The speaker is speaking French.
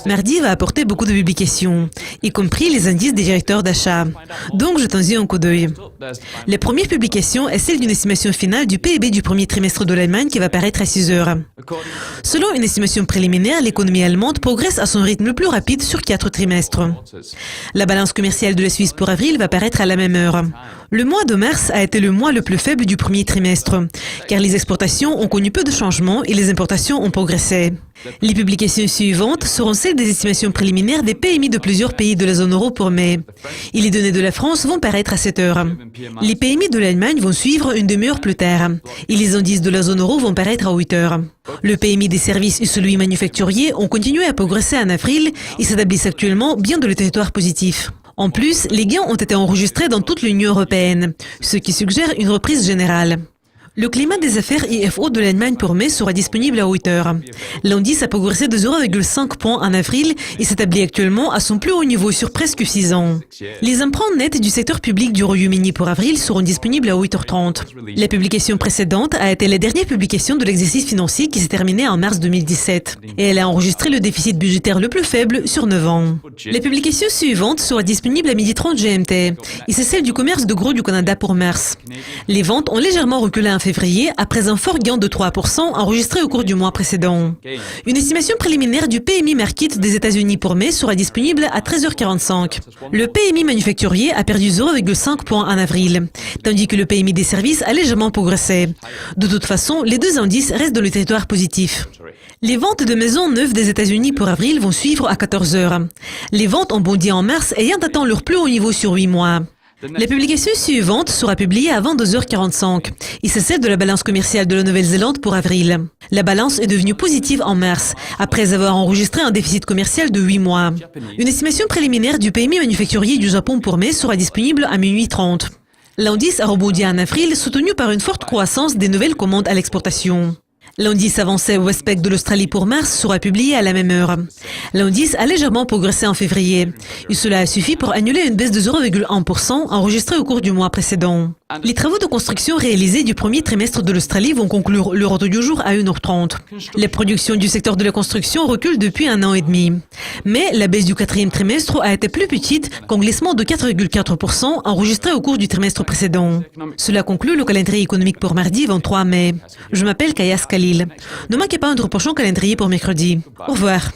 Mardi va apporter beaucoup de publications, y compris les indices des directeurs d'achat. Donc, jetons-y un coup d'œil. La première publication est celle d'une estimation finale du PIB du premier trimestre de l'Allemagne qui va paraître à 6 heures. Selon une estimation préliminaire, l'économie allemande progresse à son rythme le plus rapide sur 4 trimestres. La balance commerciale de la Suisse pour avril va paraître à la même heure. Le mois de mars a été le mois le plus faible du premier trimestre, car les exportations ont connu peu de changements et les importations ont progressé. Les publications suivantes seront celles des estimations préliminaires des PMI de plusieurs pays de la zone euro pour mai. Et les données de la France vont paraître à 7 heures. Les PMI de l'Allemagne vont suivre une demi-heure plus tard. Et les indices de la zone euro vont paraître à 8 heures. Le PMI des services et celui manufacturier ont continué à progresser en avril et s'établissent actuellement bien dans le territoire positif. En plus, les gains ont été enregistrés dans toute l'Union européenne, ce qui suggère une reprise générale. Le climat des affaires IFO de l'Allemagne pour mai sera disponible à 8 heures. L'indice a progressé de 0,5 points en avril et s'établit actuellement à son plus haut niveau sur presque 6 ans. Les empreintes nettes du secteur public du Royaume-Uni pour avril seront disponibles à 8h30. La publication précédente a été la dernière publication de l'exercice financier qui s'est terminé en mars 2017. Et elle a enregistré le déficit budgétaire le plus faible sur 9 ans. La publication suivante sera disponible à 12h30 GMT. Et c'est celle du commerce de gros du Canada pour mars. Les ventes ont légèrement reculé en février après un fort gain de 3% enregistré au cours du mois précédent. Une estimation préliminaire du PMI Market des États-Unis pour mai sera disponible à 13h45. Le PMI manufacturier a perdu 0,5 points en avril, tandis que le PMI des services a légèrement progressé. De toute façon, les deux indices restent dans le territoire positif. Les ventes de maisons neuves des États-Unis pour avril vont suivre à 14h. Les ventes ont bondi en mars ayant atteint leur plus haut niveau sur 8 mois. La publication suivante sera publiée avant 2h45 et c'est celle de la balance commerciale de la Nouvelle-Zélande pour avril. La balance est devenue positive en mars, après avoir enregistré un déficit commercial de 8 mois. Une estimation préliminaire du PMI manufacturier du Japon pour mai sera disponible à 12h30. L'indice a rebondi en avril, soutenu par une forte croissance des nouvelles commandes à l'exportation. L'indice avancé Westpac de l'Australie pour mars sera publié à la même heure. L'indice a légèrement progressé en février. Et cela a suffi pour annuler une baisse de 0,1% enregistrée au cours du mois précédent. Les travaux de construction réalisés du premier trimestre de l'Australie vont conclure leur ordre du jour à 1h30. La production du secteur de la construction recule depuis 1 an et demi. Mais la baisse du quatrième trimestre a été plus petite qu'un glissement de 4,4% enregistré au cours du trimestre précédent. Cela conclut le calendrier économique pour mardi 23 mai. Je m'appelle Kaya Skalil. Ne manquez pas notre prochain calendrier pour mercredi. Au revoir.